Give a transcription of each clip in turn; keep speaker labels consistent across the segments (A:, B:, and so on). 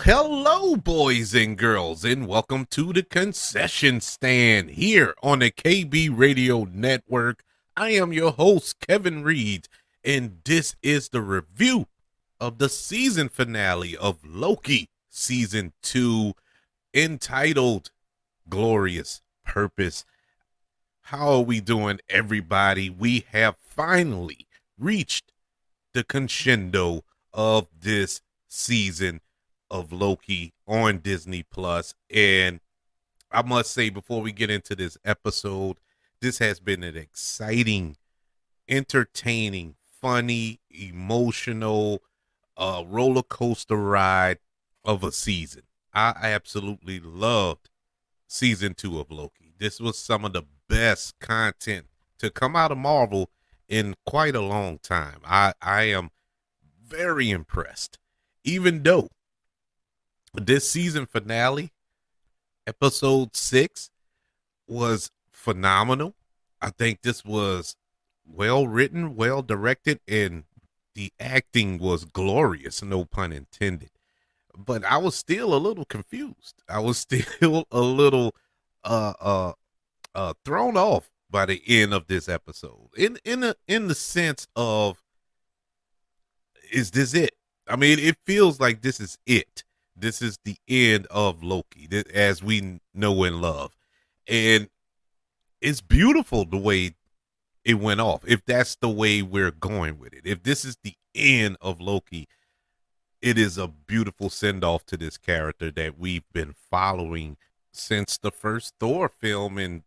A: Hello, boys and girls, and welcome to the concession stand here on the KB Radio Network. I am your host, Kevin Reed, and this is the review of the season finale of Loki Season 2, entitled Glorious Purpose. How are we doing, everybody? We have finally reached the crescendo of this season of Loki on Disney Plus. And I must say, before we get into this episode, this has been an exciting, entertaining, funny, emotional roller coaster ride of a season. I absolutely loved season 2 of Loki. This was some of the best content to come out of Marvel in quite a long time. I am very impressed, even though this season finale, episode 6, was phenomenal. I think this was well written, well directed, and the acting was glorious, no pun intended. But I was still a little confused. I was still a little uh uh thrown off by the end of this episode. In the sense of, is this it? I mean, it feels like this is it. This is the end of Loki, as we know and love. And it's beautiful the way it went off. If that's the way we're going with it, if this is the end of Loki, it is a beautiful send off to this character that we've been following since the first Thor film in,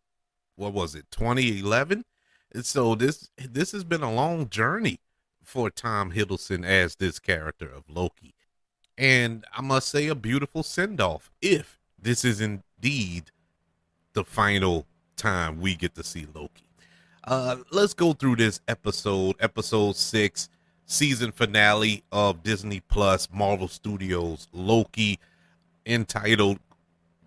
A: what was it, 2011? And so this has been a long journey for Tom Hiddleston as this character of Loki. And I must say, a beautiful send off if this is indeed the final time we get to see Loki. Let's go through this episode 6, season finale of Disney Plus, Marvel Studios, Loki, entitled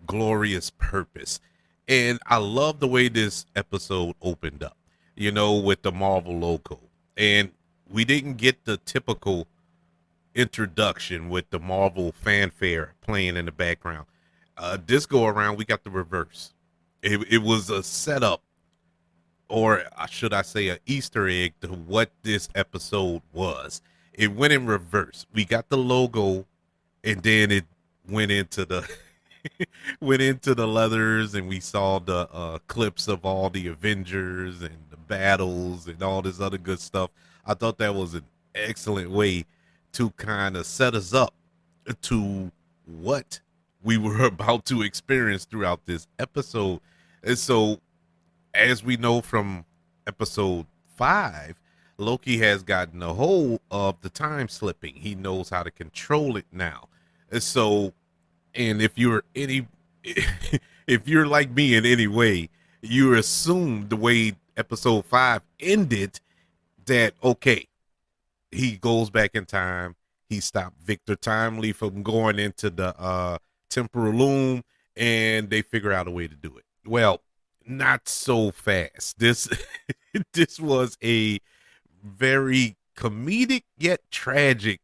A: Glorious Purpose. And I love the way this episode opened up, with the Marvel logo. And we didn't get the typical introduction with the Marvel fanfare playing in the background. This go around, we got the reverse. It was a setup, or should I say, an Easter egg to what this episode was. It went in reverse. We got the logo, and then it went into the went into the leathers, and we saw the clips of all the Avengers and the battles and all this other good stuff. I thought that was an excellent way to kind of set us up to what we were about to experience throughout this episode. And so, as we know from episode 5, Loki has gotten a hold of the time slipping. He knows how to control it now. And so, and if you're if you're like me in any way, you assume the way episode 5 ended that, okay, he goes back in time. He stopped Victor Timely from going into the temporal loom, and they figure out a way to do it. Well, not so fast. This this was a very comedic yet tragic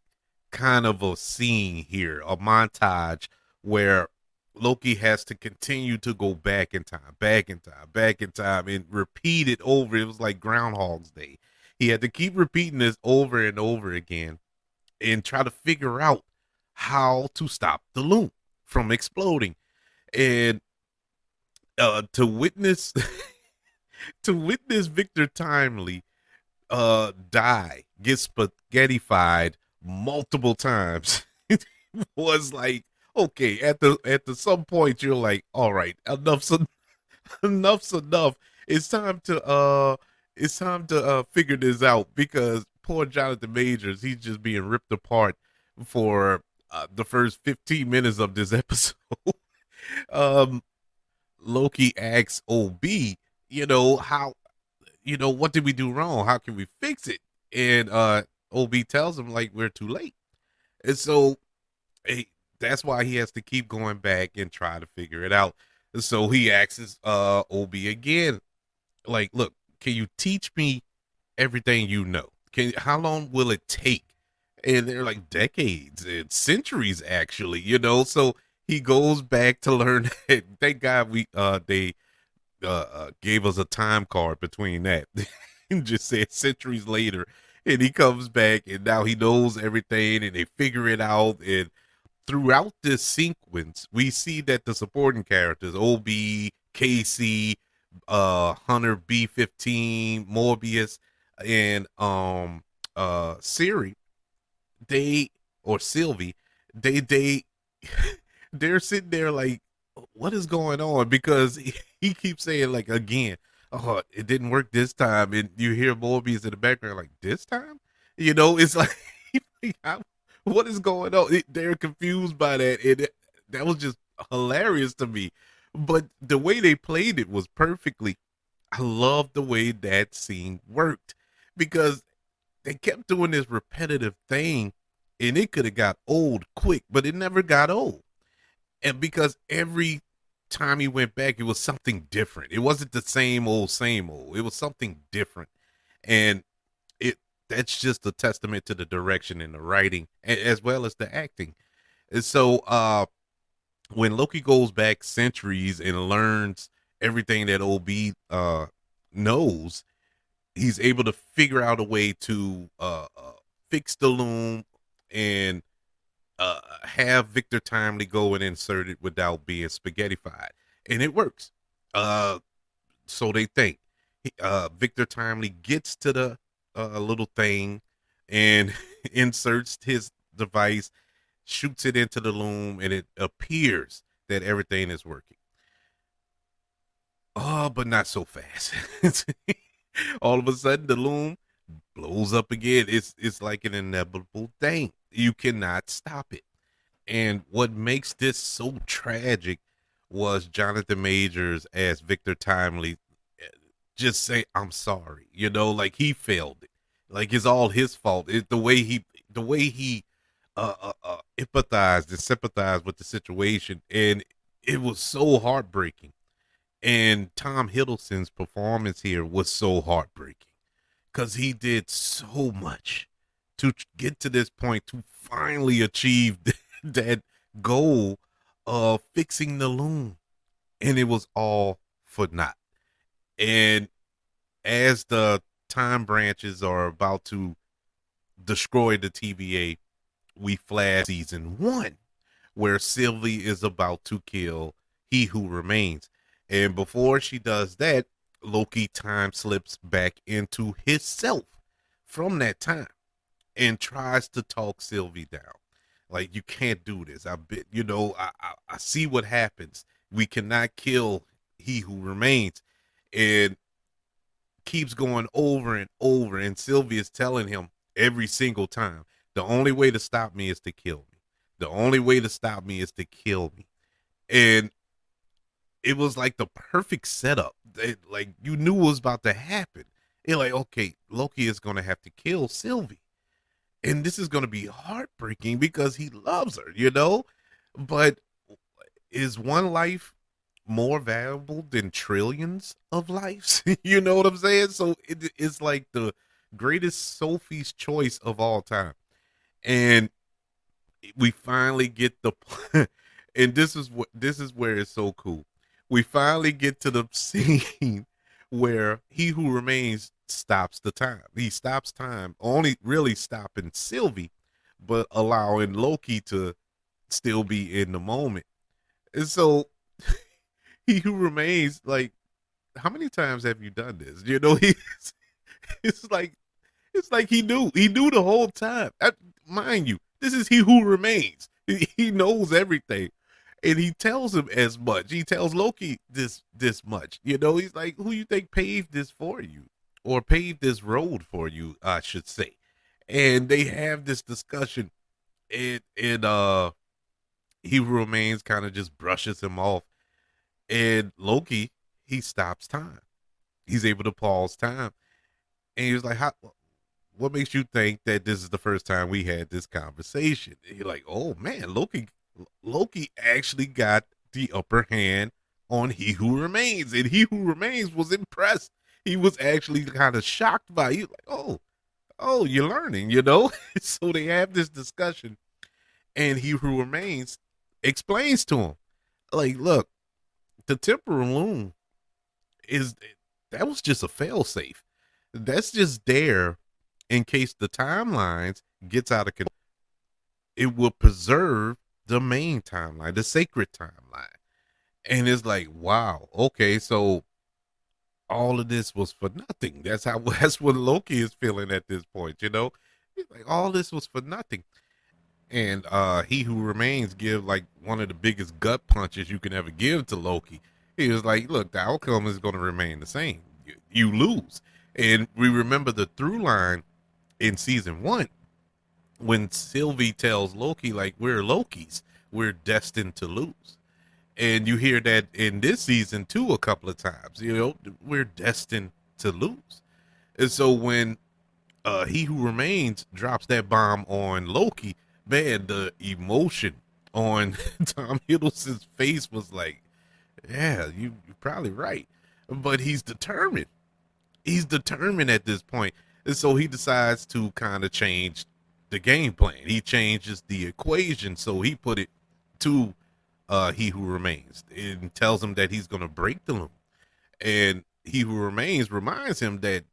A: kind of a scene here, a montage where Loki has to continue to go back in time, back in time, back in time, and repeat it over. It was like Groundhog's Day. He had to keep repeating this over and over again and try to figure out how to stop the loom from exploding. And to witness to witness Victor Timely get spaghettified multiple times was like, okay, at the some point you're like, all right, enough's enough. It's time to figure this out, because poor Jonathan Majors, he's just being ripped apart for the first 15 minutes of this episode. um Loki asks OB, how, what did we do wrong? How can we fix it? And OB tells him, like, we're too late. And so, hey, that's why he has to keep going back and try to figure it out. And so he asks OB again, like, look, can you teach me everything you know? How long will it take? and they're like decades and centuries actually, you know. So he goes back to learn. Thank God we they gave us a time card between that and just said centuries later, and he comes back and now he knows everything and they figure it out. And throughout this sequence we see that the supporting characters, OB, Casey, Hunter B-15, Morbius, and Siri, they or Sylvie, they they're sitting there like, what is going on? Because he keeps saying like again, oh, it didn't work this time, and you hear Morbius in the background like, this time, you know, it's like, what is going on? They're confused by that, and that was just hilarious to me. But the way they played it was perfectly. I love the way that scene worked because they kept doing this repetitive thing, and it could have got old quick, but it never got old. And because every time he went back, it was something different. It wasn't the same old, same old. It was something different. And it that's just a testament to the direction and the writing as well as the acting. And so when Loki goes back centuries and learns everything that OB knows, he's able to figure out a way to fix the loom and have Victor Timely go and insert it without being spaghettified, and it works. Uh, so they think. Victor Timely gets to the little thing and inserts his device, shoots it into the loom, and it appears that everything is working. Oh, but not so fast. All of a sudden, the loom blows up again. It's like an inevitable thing. You cannot stop it. And what makes this so tragic was Jonathan Majors as Victor Timely just say, I'm sorry. You know, like he failed it. Like it's all his fault. The way he empathized and sympathized with the situation, and it was so heartbreaking. And Tom Hiddleston's performance here was so heartbreaking because he did so much to get to this point to finally achieve that goal of fixing the loom, and it was all for naught. And as the time branches are about to destroy the TVA, we flash season 1, where Sylvie is about to kill He Who Remains. And before she does that, Loki time slips back into his self from that time and tries to talk Sylvie down. Like, you can't do this. I see what happens. We cannot kill He Who Remains. And keeps going over and over. And Sylvie is telling him every single time, the only way to stop me is to kill me. The only way to stop me is to kill me. And it was like the perfect setup. Like you knew what was about to happen. You're like, okay, Loki is going to have to kill Sylvie. And this is going to be heartbreaking because he loves her, you know? But is one life more valuable than trillions of lives? You know what I'm saying? So it's like the greatest Sophie's choice of all time. And we finally get the and this is where it's so cool. We finally get to the scene where He Who Remains stops the time. He stops time, only really stopping Sylvie, but allowing Loki to still be in the moment. And so He Who Remains, like, how many times have you done this? You know, it's like it's like he knew the whole time. Mind you, this is He Who Remains. He knows everything, and he tells him as much. He tells Loki this much. You know, he's like, who you think paved this for you, or paved this road for you, I should say. And they have this discussion, and He Who Remains kind of just brushes him off, and Loki, he stops time. He's able to pause time, and he was like, "How? What makes you think that this is the first time we had this conversation?" And you're like, "Oh man, Loki actually got the upper hand on He Who Remains, and He Who Remains was impressed. He was actually kind of shocked by it. He was like, oh." Oh, you're learning, you know? So they have this discussion, and he who remains explains to him, like, look, the temporal loom is that was just a failsafe. That's just there in case the timelines gets out of control. It will preserve the main timeline, the sacred timeline. And it's like, wow, okay, so all of this was for nothing. That's how that's what Loki is feeling at this point, you know? He's like, all this was for nothing. And he who remains give like one of the biggest gut punches you can ever give to Loki. He was like, look, the outcome is gonna remain the same. You lose. And we remember the through line in season one when Sylvie tells Loki, like, we're Lokis, we're destined to lose. And you hear that in this season too a couple of times. You know, we're destined to lose. And so when he who remains drops that bomb on Loki, man, the emotion on Tom Hiddleston's face was like, yeah, you're probably right. But he's determined. He's determined at this point. And so he decides to kind of change the game plan. He changes the equation. So he put it to he who remains and tells him that he's going to break the loom. And he who remains reminds him that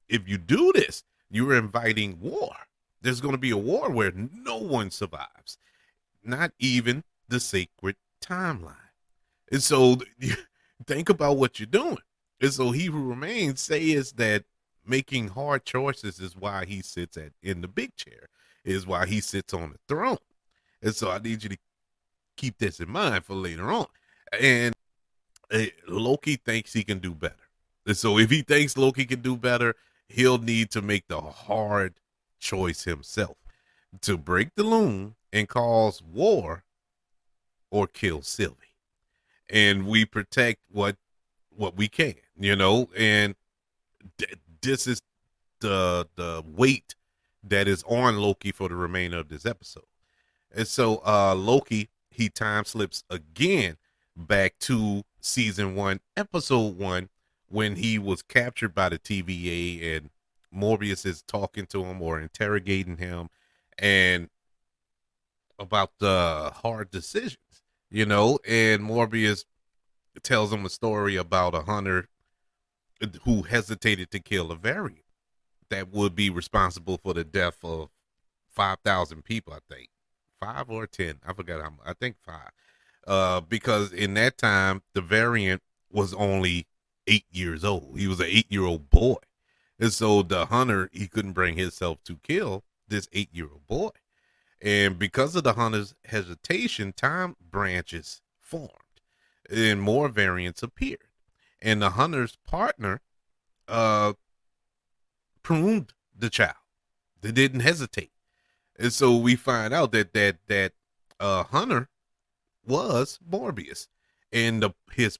A: if you do this, you're inviting war. There's going to be a war where no one survives, not even the sacred timeline. And so you think about what you're doing. And so he who remains says that making hard choices is why he sits in the big chair, is why he sits on the throne. And so I need you to keep this in mind for later on. And Loki thinks he can do better. And so if he thinks Loki can do better, he'll need to make the hard choice himself to break the loom and cause war or kill Sylvie. And we protect what we can, you know, and this is the weight that is on Loki for the remainder of this episode. And so Loki, he time slips again back to season one, episode one, when he was captured by the TVA and Morbius is talking to him or interrogating him and about the hard decisions, you know, and Morbius tells him a story about a hunter who hesitated to kill a variant that would be responsible for the death of 5,000 people, I think. 5 or 10, I forgot how much. I think 5. Because in that time, the variant was only 8 years old. He was an 8-year-old boy. And so the hunter, he couldn't bring himself to kill this 8-year-old boy. And because of the hunter's hesitation, time branches formed and more variants appeared. And the hunter's partner pruned the child. They didn't hesitate. And so we find out that Hunter was Morbius, and his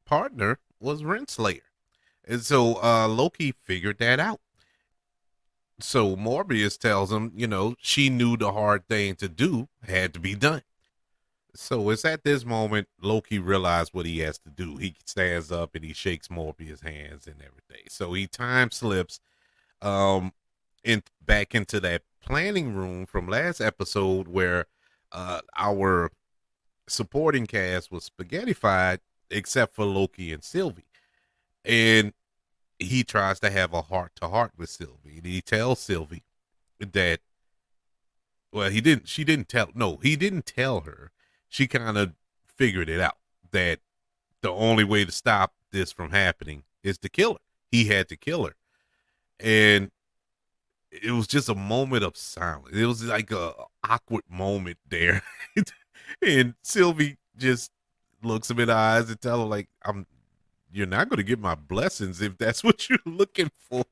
A: partner was Renslayer. And so Loki figured that out. So Morbius tells him, you know, she knew the hard thing to do had to be done. So it's at this moment Loki realized what he has to do. He stands up and he shakes Morbius' hands and everything. So he time slips back into that planning room from last episode where our supporting cast was spaghettified except for Loki and Sylvie. And he tries to have a heart to heart with Sylvie. And he tells Sylvie that, well, he didn't tell her. She kind of figured it out that the only way to stop this from happening is to kill her. He had to kill her. And it was just a moment of silence. It was like a awkward moment there. And Sylvie just looks him in the eyes and tell him, like, you're not going to get my blessings if that's what you're looking for.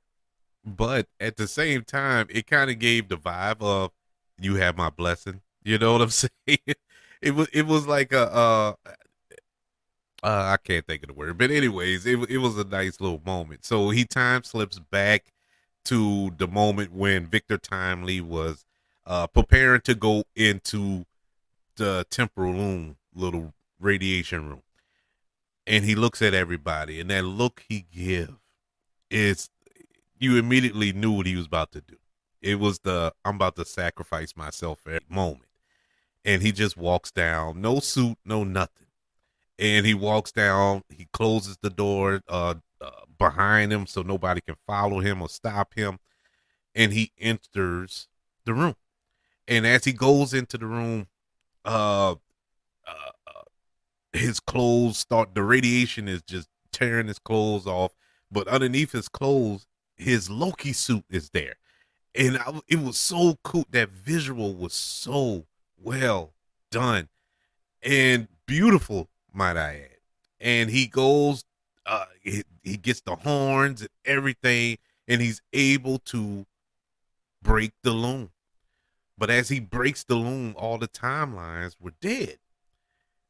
A: But at the same time, it kind of gave the vibe of, you have my blessing. You know what I'm saying? It was like I can't think of the word, but anyways, it was a nice little moment. So he time slips back to the moment when Victor Timely was preparing to go into the temporal loom, little radiation room, and he looks at everybody, and that look he gives is you immediately knew what he was about to do. It was the I'm about to sacrifice myself for every moment. And he just walks down, no suit, no nothing. And he walks down, he closes the door behind him so nobody can follow him or stop him. And he enters the room. And as he goes into the room, uh, his clothes start, the radiation is just tearing his clothes off. But underneath his clothes, his Loki suit is there. And it was so cool. That visual was so well done and beautiful, might I add. And he goes, he gets the horns and everything, and he's able to break the loom. But as he breaks the loom, all the timelines were dead.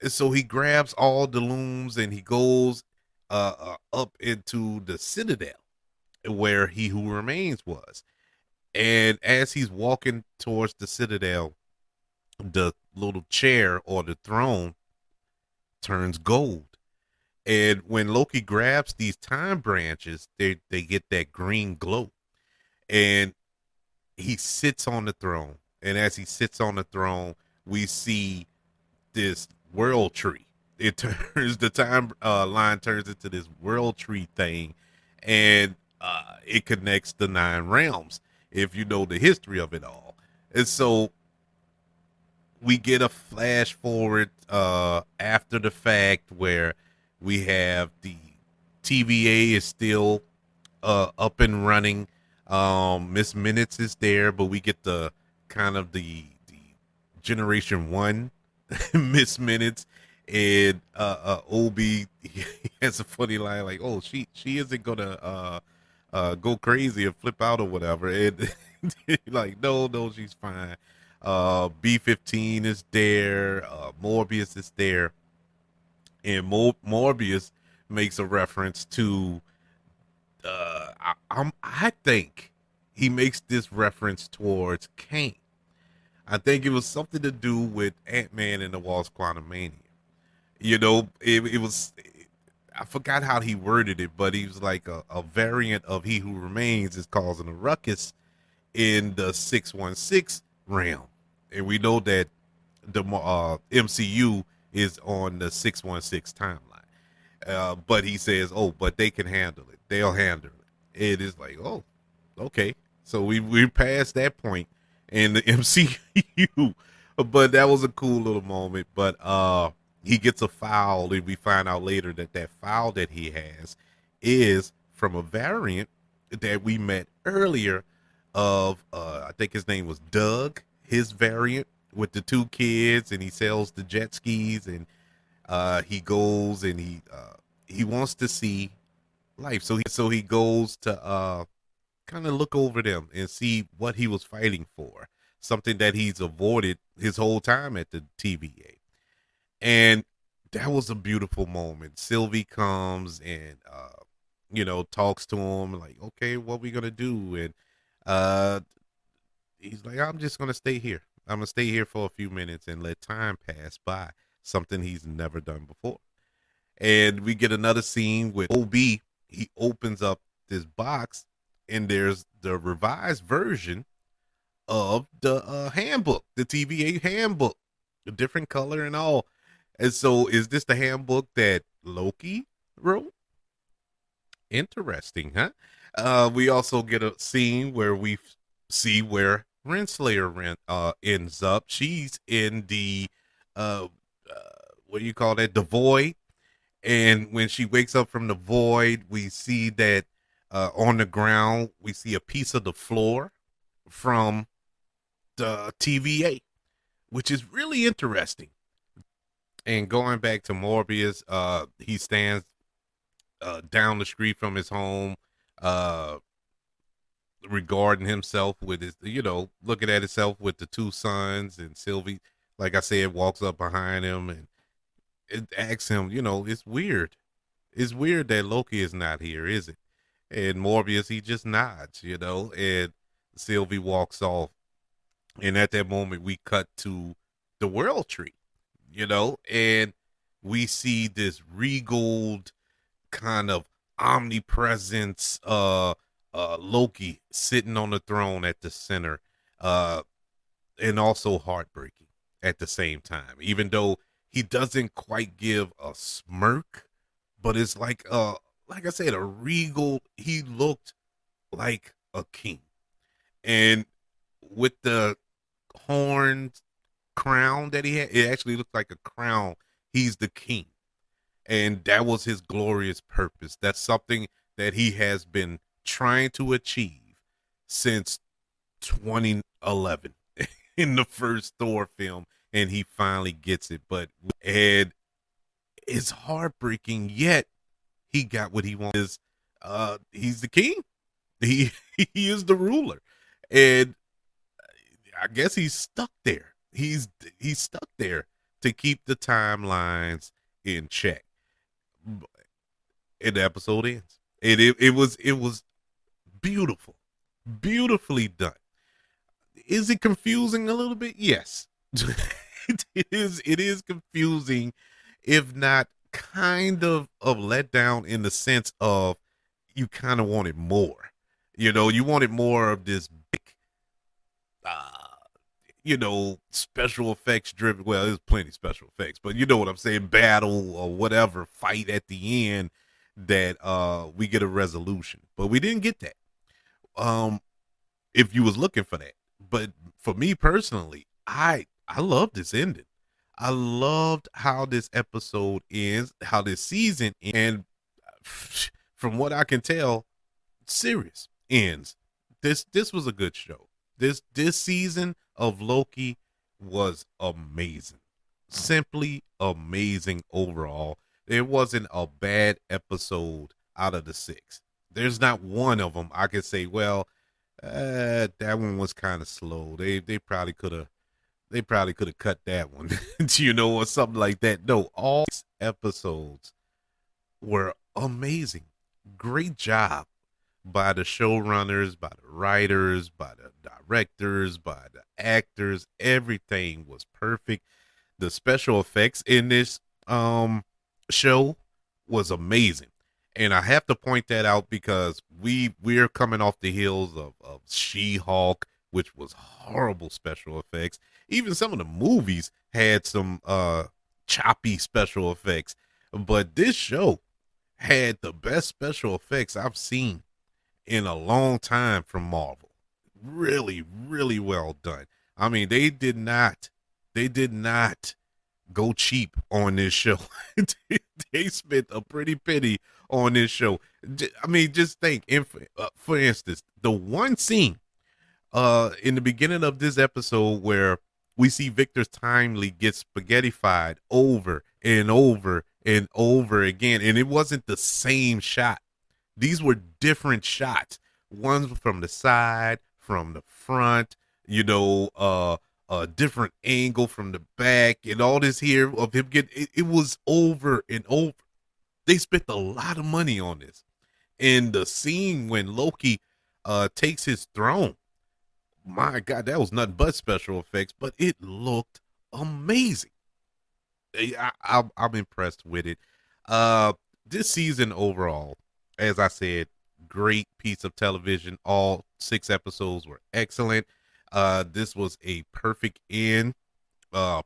A: And so he grabs all the looms and he goes up into the citadel where He Who Remains was. And as he's walking towards the citadel, the little chair or the throne turns gold. And when Loki grabs these time branches, they get that green glow. And he sits on the throne. And as he sits on the throne, we see this world tree. It turns the time line turns into this world tree thing, and it connects the 9 realms. If you know the history of it all, and so we get a flash forward after the fact where we have the TVA is still up and running. Miss Minutes is there, but we get the kind of the Generation One Miss Minutes, and Obi he has a funny line like, "Oh, she isn't gonna go crazy or flip out or whatever," and like, no, she's fine. B-15 is there, Morbius is there, and Morbius makes a reference to I think he makes this reference towards Kane. I think it was something to do with Ant-Man and the Wasp: Quantumania. It was, I forgot how he worded it, but he was like a variant of He Who Remains is causing a ruckus in the 616 realm, and we know that the MCU is on the 616 timeline. But he says, "Oh, but they can handle it. They'll handle it." It is like, oh, okay. So we're past that point in the MCU, but that was a cool little moment. But he gets a file, and we find out later that that file that he has is from a variant that we met earlier of I think his name was Doug, his variant with the 2 kids, and he sells the jet skis, and he goes and he wants to see life, so he goes to kind of look over them and see what he was fighting for, something that he's avoided his whole time at the TVA. And that was a beautiful moment. Sylvie comes and talks to him like, okay, what we gonna do? And uh he's like, I'm just gonna stay here. I'm gonna stay here for a few minutes and let time pass by, something he's never done before. And we get another scene with OB. He opens up this box, and there's the revised version of the handbook, the TVA handbook, a different color and all. And so, is this the handbook that Loki wrote? Interesting, huh? We also get a scene where we see where Renslayer ends up. She's in the uh, what do you call that? The void. And when she wakes up from the void, we see that on the ground, we see a piece of the floor from the TVA, which is really interesting. And going back to Morbius, he stands down the street from his home, uh, regarding himself with his, looking at himself with the 2 sons, and Sylvie, like I said, walks up behind him and it asks him, it's weird. It's weird that Loki is not here, is it? And Morbius, he just nods, and Sylvie walks off. And at that moment, we cut to the World Tree, and we see this regal kind of omnipresence, Loki sitting on the throne at the center, uh, and also heartbreaking at the same time. Even though he doesn't quite give a smirk, but it's like I said, a regal. He looked like a king, and with the horns crown that he had, it actually looked like a crown. He's the king, and that was his glorious purpose. That's something that he has been trying to achieve since 2011 in the first Thor film, and he finally gets it. But and it's heartbreaking, yet he got what he wants. He's the king. He he is the ruler, and I guess he's stuck there. He's stuck there to keep the timelines in check. And the episode ends. And it was beautiful, beautifully done. Is it confusing a little bit? Yes. It is confusing, if not kind of let down, in the sense of you kind of wanted more. You wanted more of this big uh special effects driven. Well, there's plenty of special effects, but you know what I'm saying, battle or whatever, fight at the end that we get a resolution. But we didn't get that. Um if you was looking for that. But for me personally, I love this ending. I loved how this episode ends, how this season ends, and from what I can tell, series ends. This was a good show. This season of Loki was amazing. Simply amazing overall. There wasn't a bad episode out of the six. There's not one of them I could say, well, that one was kind of slow. They probably could have cut that one, or something like that. No, all episodes were amazing. Great job by the showrunners, by the writers, by the directors, by the actors. Everything was perfect. The special effects in this show was amazing. And I have to point that out because we're coming off the heels of She-Hulk, which was horrible special effects. Even some of the movies had some choppy special effects. But this show had the best special effects I've seen in a long time from Marvel. Really, really well done. I mean, they did not go cheap on this show. They spent a pretty penny on this show. I mean, just think, for instance, the one scene in the beginning of this episode where we see Victor Timely get spaghettified over and over and over again, and it wasn't the same shot. These were different shots. One's from the side, from the front, a different angle from the back, and all this here of him getting it was over and over. They spent a lot of money on this. And the scene when Loki takes his throne, my God, that was nothing but special effects, but it looked amazing. I'm impressed with it. This season overall, as I said, great piece of television. All six episodes were excellent. This was a perfect end,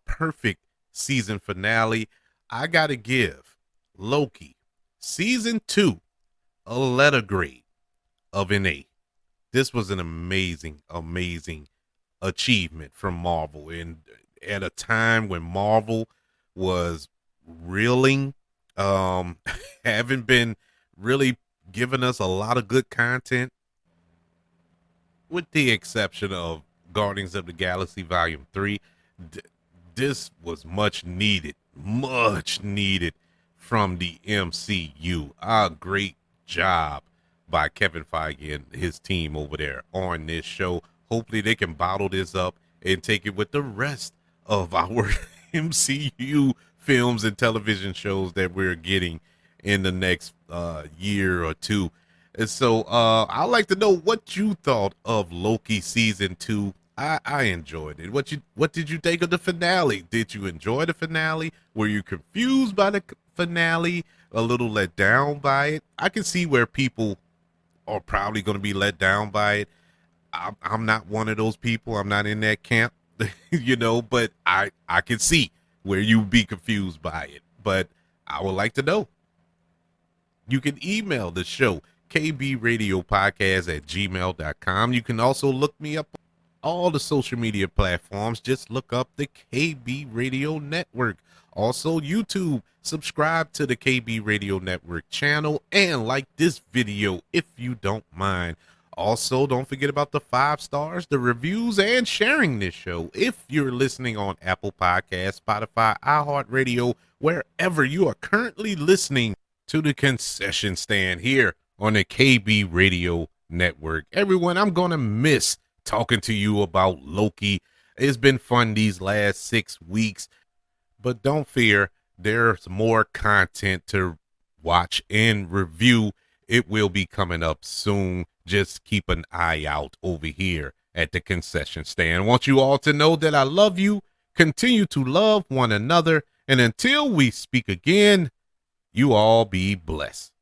A: perfect season finale. I gotta give Loki season 2 a letter grade of an A. This was an amazing, amazing achievement from Marvel, and at a time when Marvel was reeling, haven't been really giving us a lot of good content, with the exception of Guardians of the Galaxy Volume 3. This was much needed from the MCU. A great job by Kevin Feige and his team over there on this show. Hopefully they can bottle this up and take it with the rest of our MCU films and television shows that we're getting in the next year or two. And so I'd like to know what you thought of Loki season 2. I enjoyed it. What did you think of the finale? Did you enjoy the finale? Were you confused by the finale? A little let down by it? I can see where people are probably going to be let down by it. I'm not one of those people. I'm not in that camp, but I can see where you'd be confused by it. But I would like to know. You can email the show, kbradiopodcast@gmail.com. You can also look me up on all the social media platforms. Just look up the KB Radio Network. Also, YouTube. Subscribe to the KB Radio Network channel and like this video if you don't mind. Also, don't forget about the 5 stars, the reviews, and sharing this show. If you're listening on Apple Podcasts, Spotify, iHeartRadio, wherever you are currently listening to the concession stand here on the KB Radio Network. Everyone, I'm going to miss talking to you about Loki. It's been fun these last 6 weeks, but don't fear, there's more content to watch and review. It will be coming up soon. Just keep an eye out over here at the concession stand. I want you all to know that I love you. Continue to love one another. And until we speak again, you all be blessed.